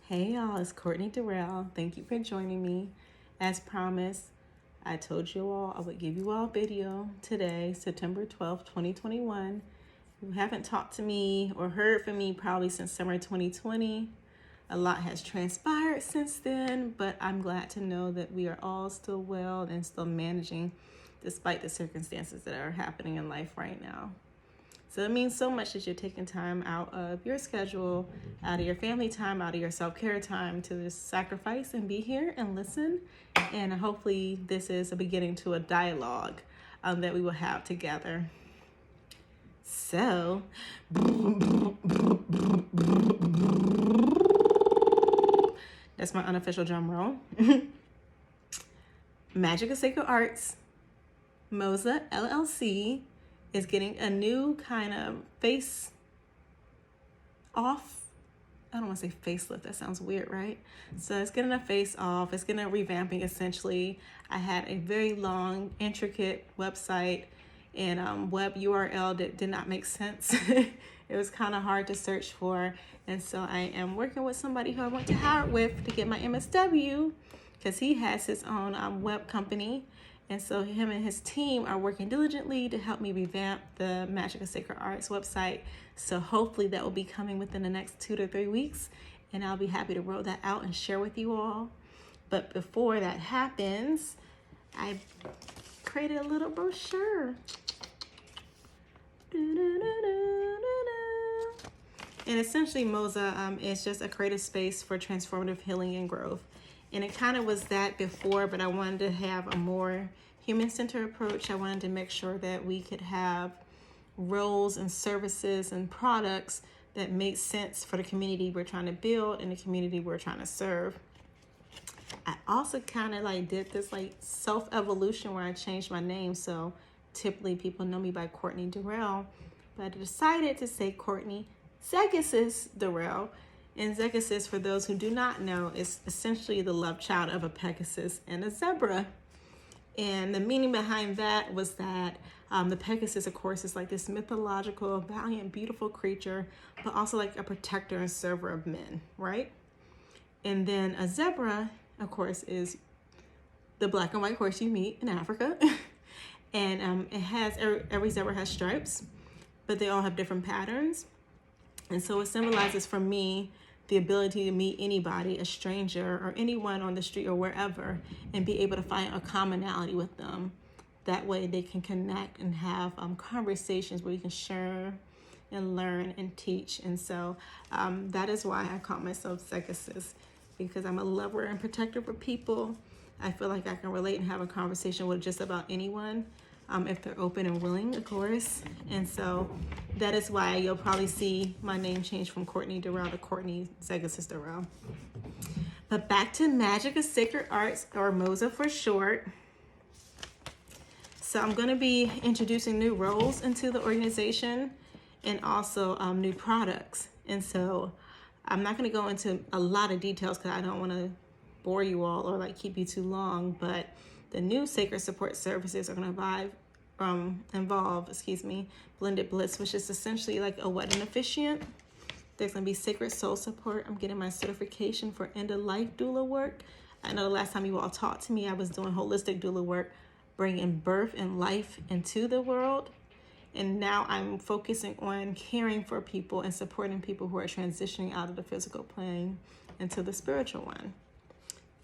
Hey y'all, it's Courtney Durrell. Thank you for joining me. As promised, I told you all I would give you all a video today, September 12th, 2021. You haven't talked to me or heard from me probably since summer 2020. A lot has transpired since then, but I'm glad to know that we are all still well and still managing despite the circumstances that are happening in life right now. So it means so much that you're taking time out of your schedule, out of your family time, out of your self-care time to just sacrifice and be here and listen. And hopefully this is a beginning to a dialogue that we will have together. So, that's my unofficial drum roll. Magic of Sacred Arts, Moza LLC, is getting a new kind of face off. I don't want to say facelift. That sounds weird, right? So it's getting a face off. It's getting a revamping essentially. I had a very long, intricate website and web URL that did not make sense. It was kind of hard to search for. And so I am working with somebody who I went to Howard with to get my MSW because he has his own web company. And so him and his team are working diligently to help me revamp the Magic of Sacred Arts website. So hopefully that will be coming within the next 2 to 3 weeks. And I'll be happy to roll that out and share with you all. But before that happens, I created a little brochure. And essentially Moza is just a creative space for transformative healing and growth. And it kind of was that before, but I wanted to have a more human-centered approach. I wanted to make sure that we could have roles and services and products that make sense for the community we're trying to build and the community we're trying to serve. I also kind of did this self-evolution where I changed my name. So typically people know me by Courtney Durrell, but I decided to say Courtney Zegasis Durrell. And Zegasis, for those who do not know, is essentially the love child of a Pegasus and a zebra. And the meaning behind that was that the Pegasus, of course, is like this mythological, valiant, beautiful creature, but also like a protector and server of men, right? And then a zebra, of course, is the black and white horse you meet in Africa. And it has, every zebra has stripes, but they all have different patterns. And so it symbolizes for me the ability to meet anybody, a stranger or anyone on the street or wherever, and be able to find a commonality with them. That way they can connect and have conversations where you can share and learn and teach. And so that is why I call myself Zegasis, because I'm a lover and protector for people. I feel like I can relate and have a conversation with just about anyone. If they're open and willing, of course. And so that is why you'll probably see my name change from Courtney Durrell to Courtney Zegasis Durrell. But back to Magic of Sacred Arts, or Moza for short. So I'm going to be introducing new roles into the organization and also new products. And so I'm not going to go into a lot of details because I don't want to bore you all or keep you too long, but the new sacred support services are going to involve blended bliss, which is essentially like a wedding officiant. There's going to be sacred soul support. I'm getting my certification for end-of-life doula work. I know the last time you all talked to me, I was doing holistic doula work, bringing birth and life into the world. And now I'm focusing on caring for people and supporting people who are transitioning out of the physical plane into the spiritual one.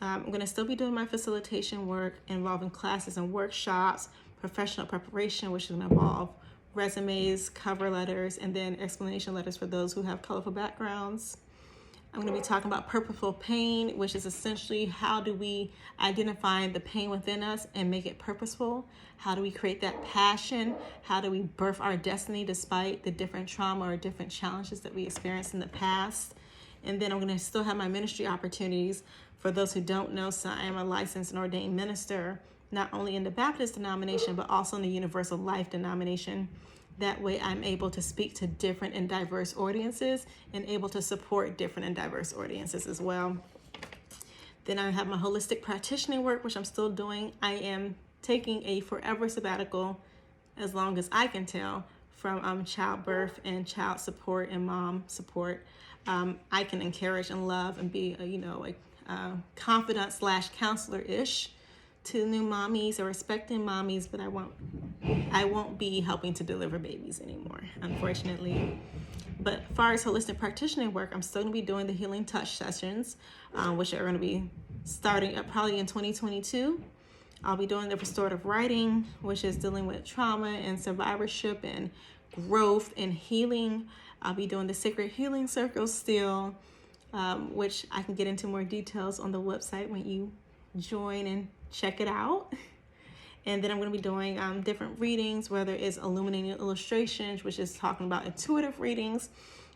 I'm going to still be doing my facilitation work involving classes and workshops, professional preparation, which is going to involve resumes, cover letters, and then explanation letters for those who have colorful backgrounds. I'm going to be talking about purposeful pain, which is essentially how do we identify the pain within us and make it purposeful? How do we create that passion? How do we birth our destiny despite the different trauma or different challenges that we experienced in the past? And then I'm going to still have my ministry opportunities. For those who don't know, so I am a licensed and ordained minister, not only in the Baptist denomination, but also in the Universal Life denomination. That way I'm able to speak to different and diverse audiences and able to support different and diverse audiences as well. Then I have my holistic practitioning work, which I'm still doing. I am taking a forever sabbatical, as long as I can tell, from childbirth and child support and mom support. I can encourage and love and be, a confidant / counselor-ish to new mommies or expecting mommies, but I won't be helping to deliver babies anymore, unfortunately. But as far as holistic practitioner work, I'm still going to be doing the healing touch sessions, which are going to be starting up probably in 2022. I'll be doing the restorative writing, which is dealing with trauma and survivorship and growth and healing. I'll be doing the sacred healing circles still, which I can get into more details on the website when you join and check it out. And then I'm going to be doing different readings, whether it's illuminating illustrations, which is talking about intuitive readings,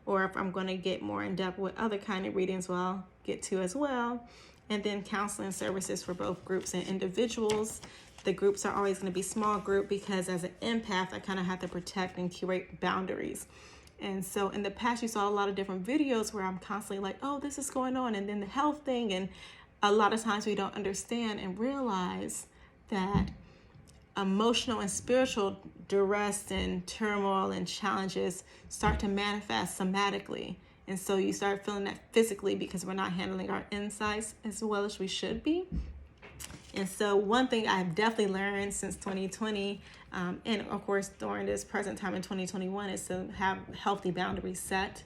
or if I'm going to get more in depth with other kind of readings, well, I'll get to as well. And then counseling services for both groups and individuals. The groups are always going to be small group because as an empath, I kind of have to protect and curate boundaries. And so in the past, you saw a lot of different videos where I'm constantly like, oh, this is going on, and then the health thing. And a lot of times we don't understand and realize that emotional and spiritual duress and turmoil and challenges start to manifest somatically. And so you start feeling that physically because we're not handling our insights as well as we should be. And so one thing I've definitely learned since 2020, and of course during this present time in 2021, is to have healthy boundaries set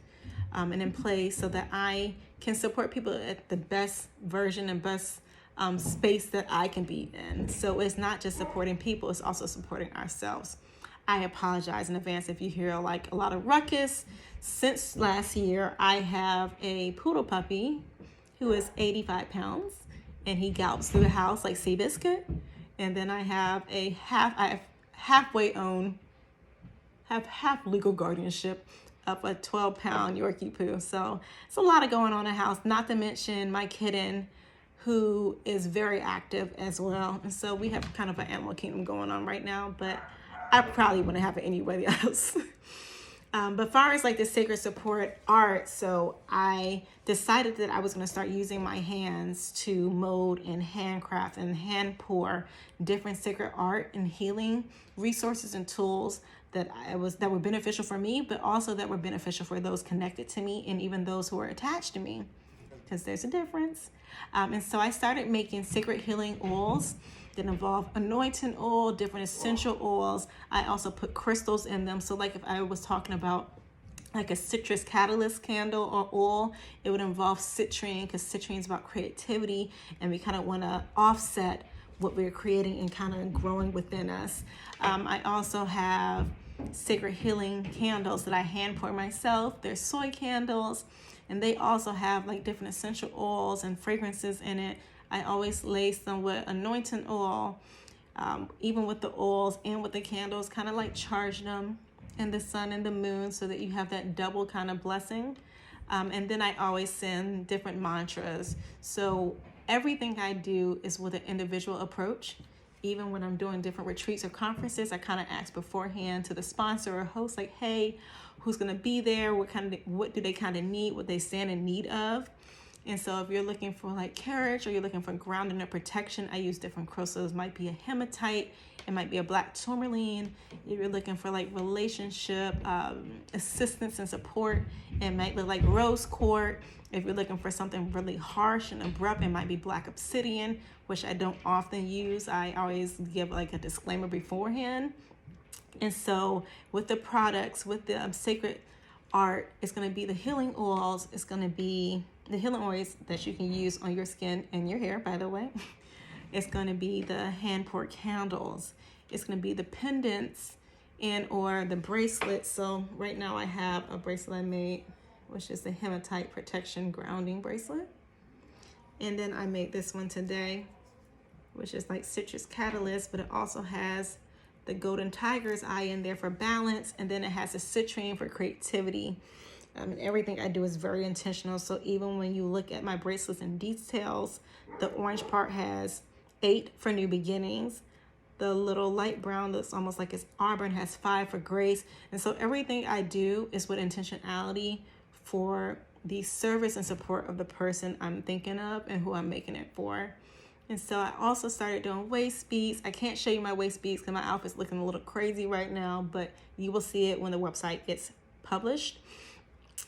and in place so that I can support people at the best version and best space that I can be in. So it's not just supporting people, it's also supporting ourselves. I apologize in advance if you hear like a lot of ruckus. Since last year, I have a poodle puppy who is 85 pounds and he gallops through the house like Seabiscuit. And then I have half legal guardianship of a 12-pound Yorkie poo. So it's a lot of going on in the house, not to mention my kitten, who is very active as well. And so we have kind of an animal kingdom going on right now, but I probably wouldn't have it anybody else. But as far as like the sacred support art, so I decided that I was going to start using my hands to mold and handcraft and hand pour different sacred art and healing resources and tools that were beneficial for me, but also that were beneficial for those connected to me and even those who are attached to me, because there's a difference. And so I started making sacred healing oils that involve anointing oil, different essential oils. I also put crystals in them. So like if I was talking about like a citrus catalyst candle or oil, it would involve citrine, because citrine is about creativity, and we kind of want to offset what we're creating and kind of growing within us. I also have sacred healing candles that I hand pour myself. They're soy candles, and they also have like different essential oils and fragrances in it. I always lace them with anointing oil, even with the oils and with the candles, kind of like charge them in the sun and the moon so that you have that double kind of blessing. And then I always send different mantras. So everything I do is with an individual approach. Even when I'm doing different retreats or conferences, I kind of ask beforehand to the sponsor or host, like, hey, who's going to be there? What do they kind of need? What they stand in need of? And so if you're looking for like courage or you're looking for grounding or protection, I use different crystals. It might be a hematite, it might be a black tourmaline. If you're looking for like relationship assistance and support, it might look like rose quartz. If you're looking for something really harsh and abrupt, it might be black obsidian, which I don't often use. I always give like a disclaimer beforehand. And so with the products, with the sacred art, it's going to be the healing oils. It's going to be the healing oils that you can use on your skin and your hair, by the way. It's going to be the hand pour candles. It's going to be the pendants and or the bracelets. So right now I have a bracelet I made, which is the hematite protection grounding bracelet. And then I made this one today, which is like citrus catalyst, but it also has the golden tiger's eye in there for balance. And then it has a citrine for creativity. And everything I do is very intentional. So even when you look at my bracelets in details, the orange part has 8 for new beginnings. The little light brown looks almost like it's auburn, has 5 for grace. And so everything I do is with intentionality for the service and support of the person I'm thinking of and who I'm making it for. And so I also started doing waist beats. I can't show you my waist beats because my outfit's looking a little crazy right now, but you will see it when the website gets published.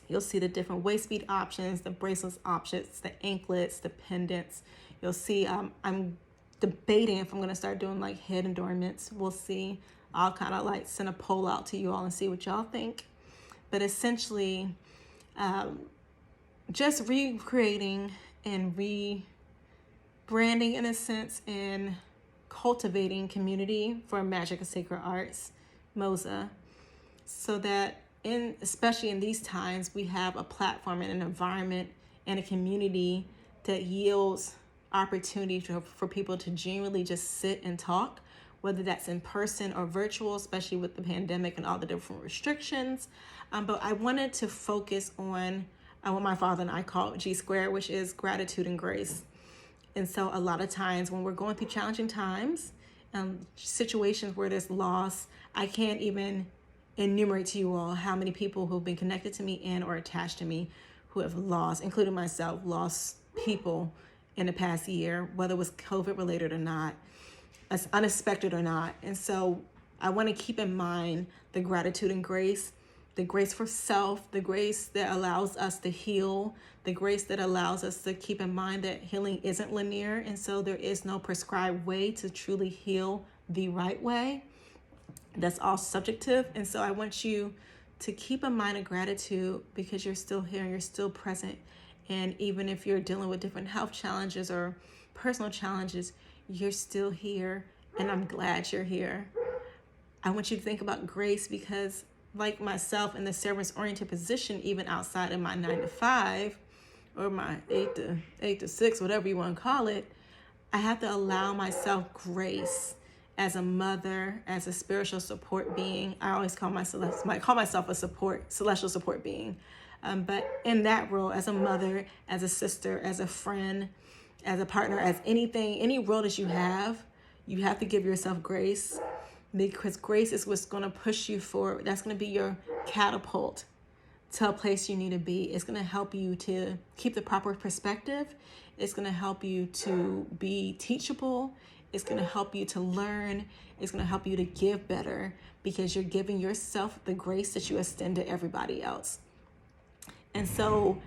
You'll see the different waist beat options, the bracelets options, the anklets, the pendants. You'll see I'm debating if I'm going to start doing like head adornments. We'll see. I'll kind of like send a poll out to you all and see what y'all think. But essentially, just recreating and rebranding in a sense and cultivating community for Magic of Sacred Arts, MOSA, so that especially in these times, we have a platform and an environment and a community that yields opportunity for people to genuinely just sit and talk, whether that's in person or virtual, especially with the pandemic and all the different restrictions. But I wanted to focus on what my father and I call G squared, which is gratitude and grace. And so a lot of times when we're going through challenging times, situations where there's loss, I can't even enumerate to you all how many people who've been connected to me and or attached to me who have lost, including myself, lost people in the past year, whether it was COVID related or not, as unexpected or not. And so I want to keep in mind the gratitude and grace, the grace for self, the grace that allows us to heal, the grace that allows us to keep in mind that healing isn't linear. And so there is no prescribed way to truly heal the right way. That's all subjective. And so I want you to keep in mind of gratitude because you're still here and you're still present. And even if you're dealing with different health challenges or personal challenges, you're still here. And I'm glad you're here. I want you to think about grace because like myself in the service-oriented position, even outside of my 9 to 5 or my 8 to 6, whatever you want to call it, I have to allow myself grace as a mother, as a spiritual support being. I always call myself a celestial support being. But in that role, as a mother, as a sister, as a friend, as a partner, as any role that you have to give yourself grace, because grace is what's going to push you forward. That's going to be your catapult to a place you need to be. It's going to help you to keep the proper perspective. It's going to help you to be teachable. It's going to help you to learn. It's going to help you to give better because you're giving yourself the grace that you extend to everybody else. And so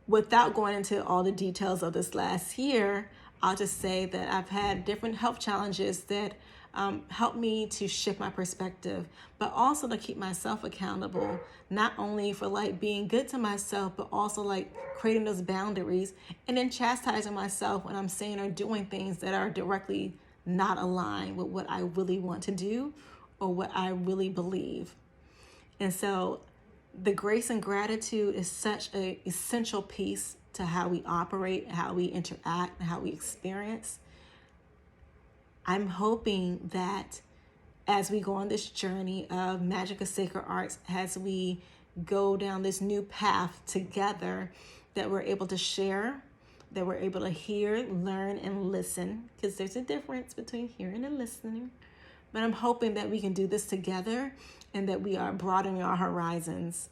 without going into all the details of this last year, I'll just say that I've had different health challenges that helped me to shift my perspective, but also to keep myself accountable, not only for like being good to myself, but also like creating those boundaries and then chastising myself when I'm saying or doing things that are directly not aligned with what I really want to do or what I really believe. And so the grace and gratitude is such an essential piece to how we operate, how we interact, and how we experience. I'm hoping that as we go on this journey of Magic of Sacred Arts, as we go down this new path together, that we're able to share, that we're able to hear, learn, and listen, because there's a difference between hearing and listening. But I'm hoping that we can do this together and that we are broadening our horizons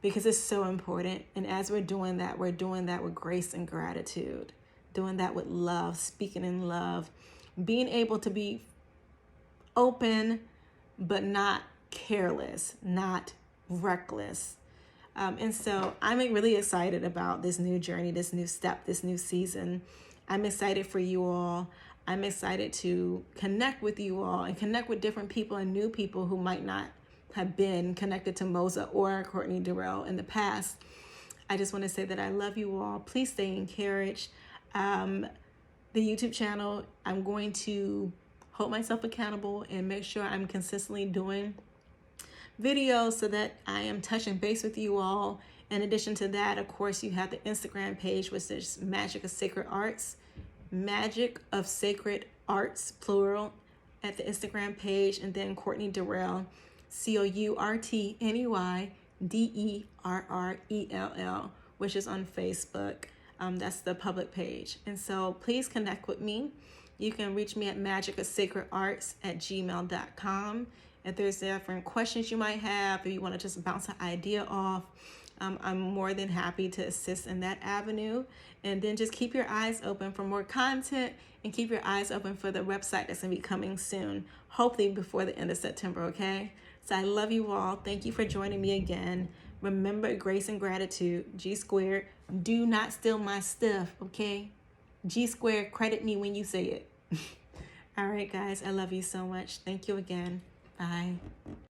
because it's so important. And as we're doing that with grace and gratitude, doing that with love, speaking in love, being able to be open, but not careless, not reckless. And so I'm really excited about this new journey, this new step, this new season. I'm excited for you all. I'm excited to connect with you all and connect with different people and new people who might not have been connected to Moza or Courtney Durrell in the past. I just want to say that I love you all. Please stay encouraged. The YouTube channel, I'm going to hold myself accountable and make sure I'm consistently doing videos so that I am touching base with you all. In addition to that, of course, you have the Instagram page, which is Magic of Sacred Arts. Magic of Sacred Arts, plural, at the Instagram page. And then Courtney Durrell, CourtneyDerrell, which is on Facebook. That's the public page. And so please connect with me. You can reach me at magicofsacredarts@gmail.com. If there's different questions you might have, if you want to just bounce an idea off, I'm more than happy to assist in that avenue. And then just keep your eyes open for more content, and keep your eyes open for the website that's going to be coming soon, hopefully before the end of September, okay? So I love you all. Thank you for joining me again. Remember, grace and gratitude, G squared. Do not steal my stuff, okay? G squared, credit me when you say it. All right, guys, I love you so much. Thank you again. Bye.